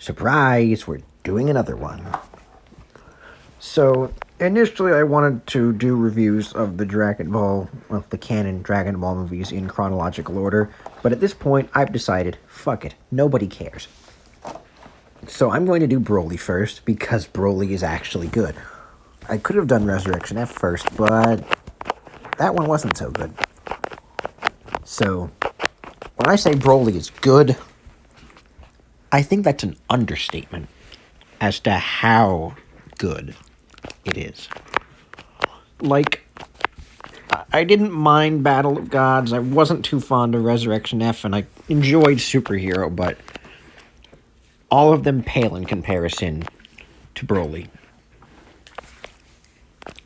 Surprise, we're doing another one. So, initially I wanted to do reviews of the canon Dragon Ball movies in chronological order, but at this point I've decided, fuck it, nobody cares. So I'm going to do Broly first, because Broly is actually good. I could have done Resurrection F first, but that one wasn't so good. So, when I say Broly is good, I think that's an understatement as to how good it is. Like, I didn't mind Battle of Gods, I wasn't too fond of Resurrection F, and I enjoyed Superhero, but all of them pale in comparison to Broly.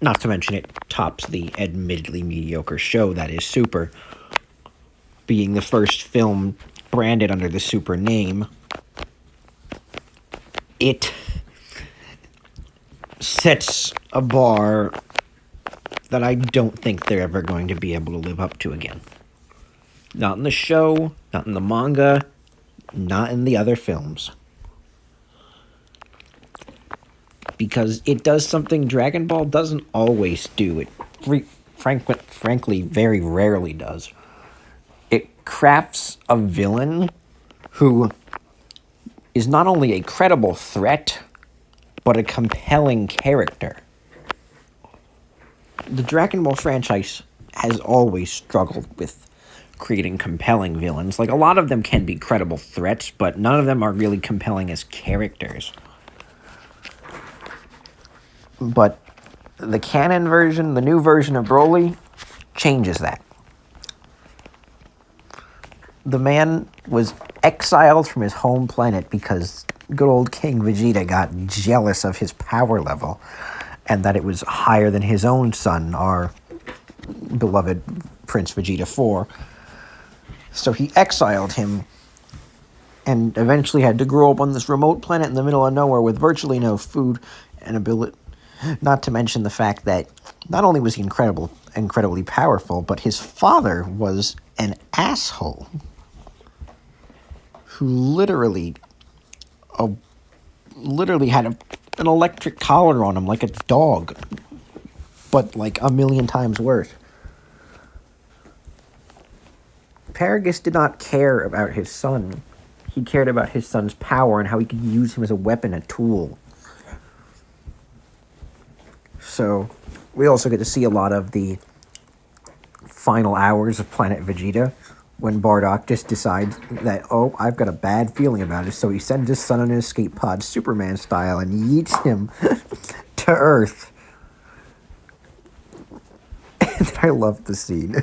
Not to mention it tops the admittedly mediocre show that is Super, being the first film branded under the Super name. It sets a bar that I don't think they're ever going to be able to live up to again. Not in the show, not in the manga, not in the other films. Because it does something Dragon Ball doesn't always do. It frankly very rarely does. It crafts a villain who is not only a credible threat, but a compelling character. The Dragon Ball franchise has always struggled with creating compelling villains. Like, a lot of them can be credible threats, but none of them are really compelling as characters. But the canon version, the new version of Broly, changes that. The man was exiled from his home planet because good old King Vegeta got jealous of his power level, and that it was higher than his own son, our beloved Prince Vegeta 4. So he exiled him, and eventually had to grow up on this remote planet in the middle of nowhere with virtually no food and ability. Not to mention the fact that not only was he incredibly powerful, but his father was an asshole who literally had an electric collar on him like a dog, but like a million times worse. Paragus did not care about his son. He cared about his son's power and how he could use him as a weapon, a tool. So, we also get to see a lot of the final hours of Planet Vegeta, when Bardock just decides that, oh, I've got a bad feeling about it, so he sends his son on an escape pod, Superman style, and yeets him to Earth. And I love the scene.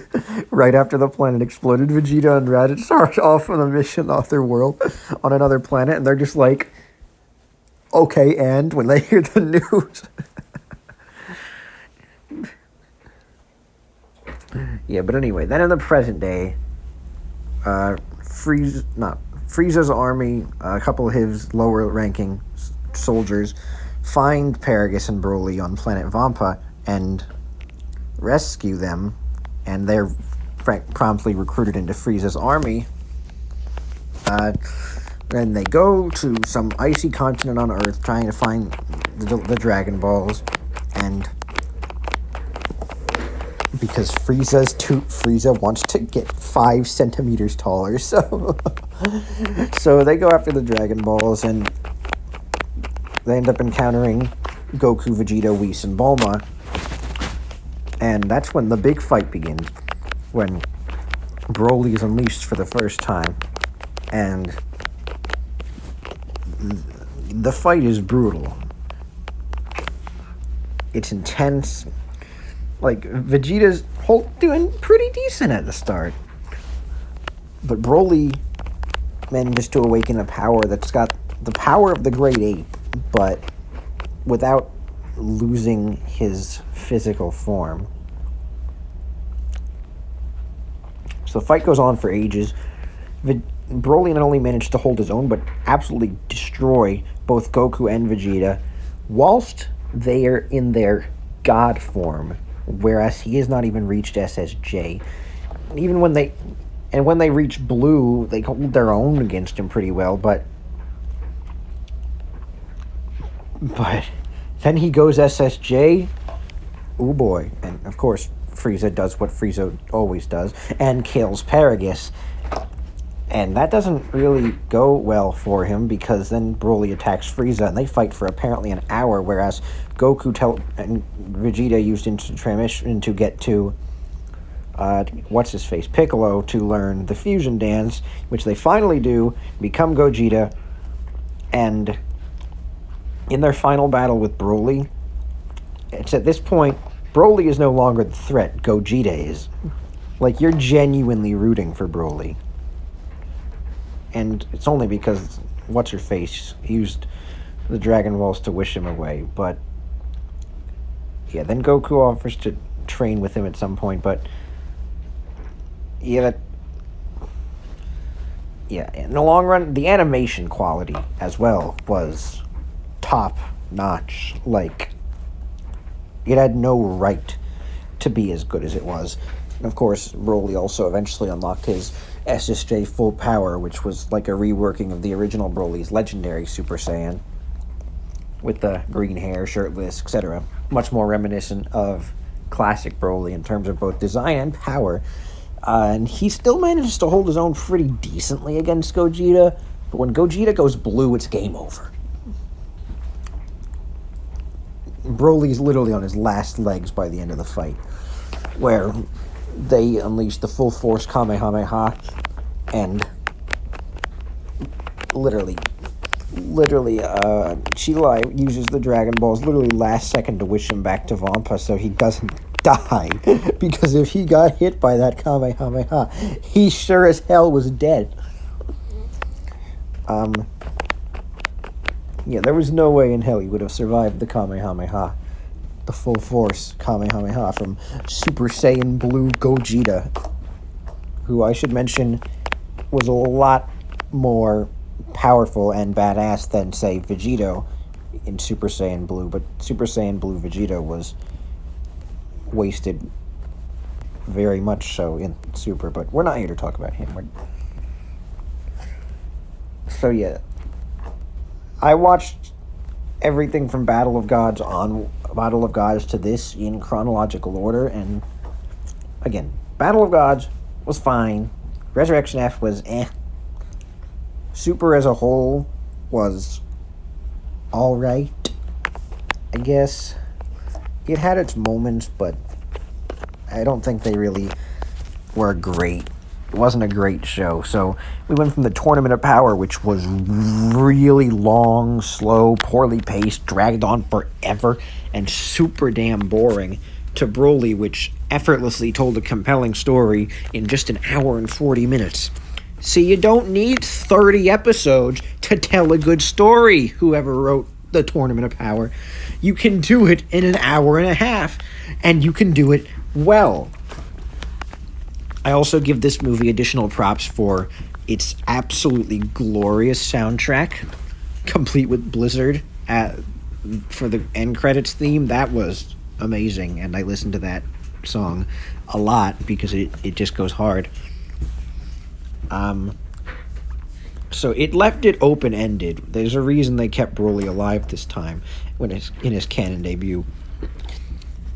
Right after the planet exploded, Vegeta and Raditz are off on a mission off their world on another planet, and they're just like, okay, and when they hear the news. Yeah, but anyway, then in the present day, Frieza's army, a couple of his lower-ranking soldiers, find Paragus and Broly on planet Vampa and rescue them, and they're promptly recruited into Frieza's army. Then they go to some icy continent on Earth trying to find the Dragon Balls, and because Frieza wants to get 5 centimeters taller, so they go after the Dragon Balls, and they end up encountering Goku, Vegeta, Whis, and Bulma, and that's when the big fight begins, when Broly is unleashed for the first time, and the fight is brutal. It's intense. Like, Vegeta's doing pretty decent at the start. But Broly manages to awaken a power that's got the power of the Great Ape, but without losing his physical form. So the fight goes on for ages. Broly not only managed to hold his own, but absolutely destroy both Goku and Vegeta, whilst they are in their god form, whereas he has not even reached SSJ. Even when they reach Blue, they hold their own against him pretty well, but But then he goes SSJ. Oh boy. And of course, Frieza does what Frieza always does and kills Paragus. And that doesn't really go well for him because then Broly attacks Frieza and they fight for apparently an hour, whereas Goku and Vegeta used instant transmission to get to what's-his-face, Piccolo, to learn the fusion dance, which they finally do, become Gogeta, and in their final battle with Broly, it's at this point, Broly is no longer the threat, Gogeta is. Like, you're genuinely rooting for Broly. And it's only because what's-her-face used the Dragon Balls to wish him away, but yeah, then Goku offers to train with him at some point, but yeah, in the long run, the animation quality as well was top notch. Like, it had no right to be as good as it was. And of course, Broly also eventually unlocked his SSJ full power, which was like a reworking of the original Broly's legendary Super Saiyan, with the green hair, shirtless, etc. Much more reminiscent of classic Broly in terms of both design and power. And he still manages to hold his own pretty decently against Gogeta, but when Gogeta goes blue, it's game over. Broly's literally on his last legs by the end of the fight, where they unleash the full force Kamehameha, and literally, Chilai uses the Dragon Balls literally last second to wish him back to Vampa so he doesn't die, because if he got hit by that Kamehameha, he sure as hell was dead. Yeah, there was no way in hell he would have survived the Kamehameha, the full force Kamehameha from Super Saiyan Blue Gogeta, who I should mention was a lot more powerful and badass than, say, Vegito in Super Saiyan Blue, but Super Saiyan Blue Vegito was wasted very much so in Super, but we're not here to talk about him. So yeah, I watched everything from Battle of Gods to this in chronological order, and again, Battle of Gods was fine, Resurrection F was eh, Super as a whole was alright, I guess. It had its moments, but I don't think they really were great. It wasn't a great show. So we went from the Tournament of Power, which was really long, slow, poorly paced, dragged on forever, and super damn boring, to Broly, which effortlessly told a compelling story in just an hour and 40 minutes. See, you don't need 30 episodes to tell a good story, whoever wrote the Tournament of Power. You can do it in an hour and a half, and you can do it well. I also give this movie additional props for its absolutely glorious soundtrack, complete with Blizzard for the end credits theme. That was amazing, and I listened to that song a lot because it just goes hard. So it left it open-ended. There's a reason they kept Broly alive this time in his canon debut,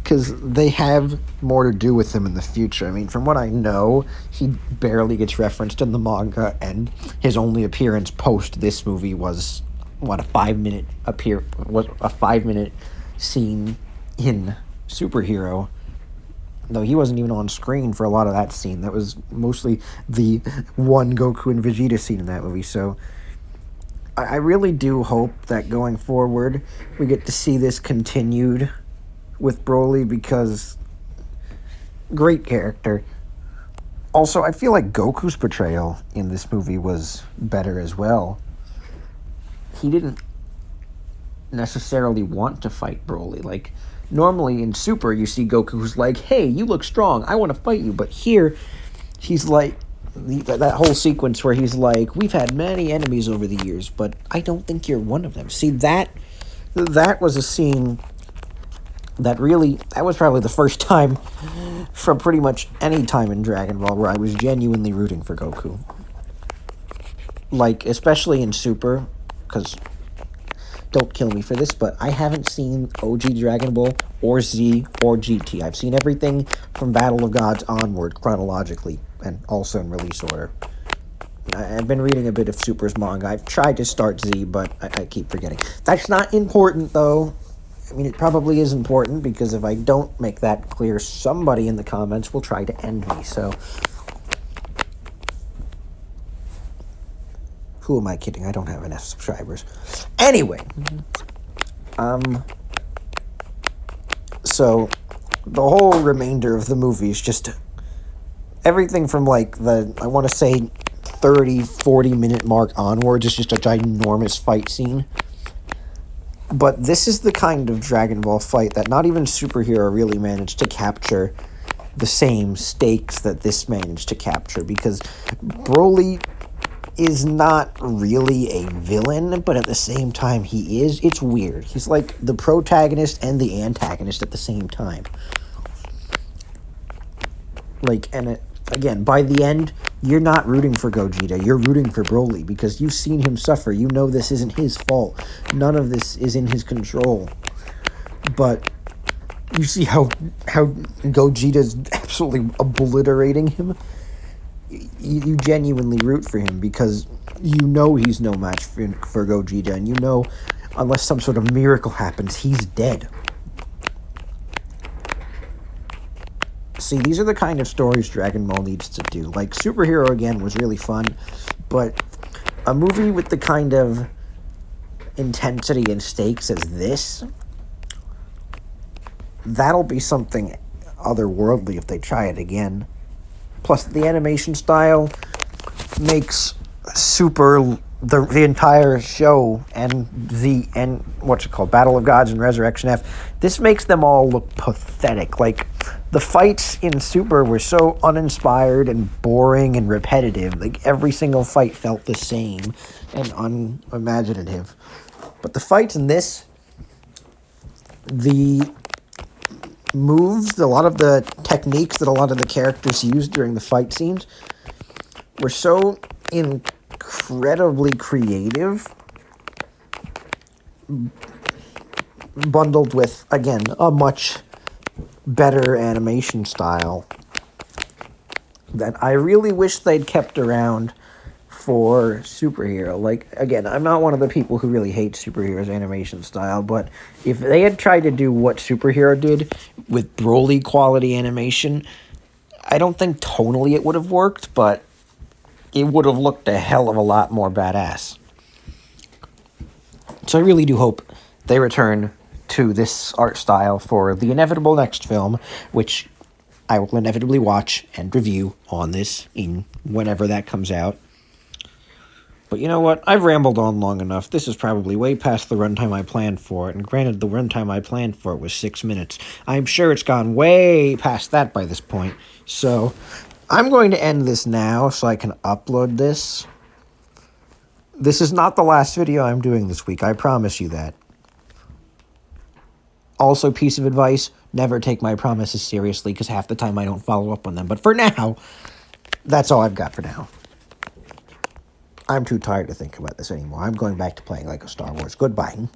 because they have more to do with him in the future. I mean, from what I know, he barely gets referenced in the manga, and his only appearance post this movie was a 5-minute scene in Superhero. Though he wasn't even on screen for a lot of that scene. That was mostly the one Goku and Vegeta scene in that movie. So I really do hope that going forward we get to see this continued with Broly, because great character. Also, I feel like Goku's portrayal in this movie was better as well. He didn't necessarily want to fight Broly. Like, normally in Super, you see Goku who's like, hey, you look strong, I want to fight you. But here, he's like, that whole sequence where he's like, we've had many enemies over the years, but I don't think you're one of them. See, that was a scene that was probably the first time from pretty much any time in Dragon Ball where I was genuinely rooting for Goku. Like, especially in Super, because don't kill me for this, but I haven't seen OG Dragon Ball or Z or GT. I've seen everything from Battle of Gods onward chronologically and also in release order. I've been reading a bit of Super's manga. I've tried to start Z, but I keep forgetting. That's not important, though. I mean, it probably is important, because if I don't make that clear, somebody in the comments will try to end me, so... Who am I kidding? I don't have enough subscribers. Anyway. So, the whole remainder of the movie is just... Everything from, like, I want to say, 30, 40-minute mark onwards is just a ginormous fight scene. But this is the kind of Dragon Ball fight that not even Superhero really managed to capture the same stakes that this managed to capture, because Broly is not really a villain, but at the same time he is. It's weird. He's like the protagonist and the antagonist at the same time. Like, and again, by the end, you're not rooting for Gogeta, you're rooting for Broly, because you've seen him suffer. You know this isn't his fault. None of this is in his control. But you see how Gogeta's absolutely obliterating him. You genuinely root for him, because you know he's no match for Gogeta, and you know, unless some sort of miracle happens, he's dead. See, these are the kind of stories Dragon Ball needs to do. Like, Superhero, again, was really fun, but a movie with the kind of intensity and stakes as this, that'll be something otherworldly if they try it again. Plus, the animation style makes Super, the entire show, and Battle of Gods and Resurrection F, this makes them all look pathetic. Like, the fights in Super were so uninspired and boring and repetitive. Like, every single fight felt the same and unimaginative. But the fights in this, the moves, a lot of the techniques that a lot of the characters used during the fight scenes were so incredibly creative, bundled with, again, a much better animation style, that I really wish they'd kept around for Superhero. Like, again, I'm not one of the people who really hate Superhero's animation style, but if they had tried to do what Superhero did with Broly quality animation, I don't think tonally it would have worked, but it would have looked a hell of a lot more badass. So I really do hope they return to this art style for the inevitable next film, which I will inevitably watch and review on this in whenever that comes out. But you know what? I've rambled on long enough. This is probably way past the runtime I planned for it, and granted, the runtime I planned for it was 6 minutes. I'm sure it's gone way past that by this point, so I'm going to end this now so I can upload this. This is not the last video I'm doing this week, I promise you that. Also, piece of advice, never take my promises seriously, because half the time I don't follow up on them. But for now, that's all I've got for now. I'm too tired to think about this anymore. I'm going back to playing Lego Star Wars. Goodbye.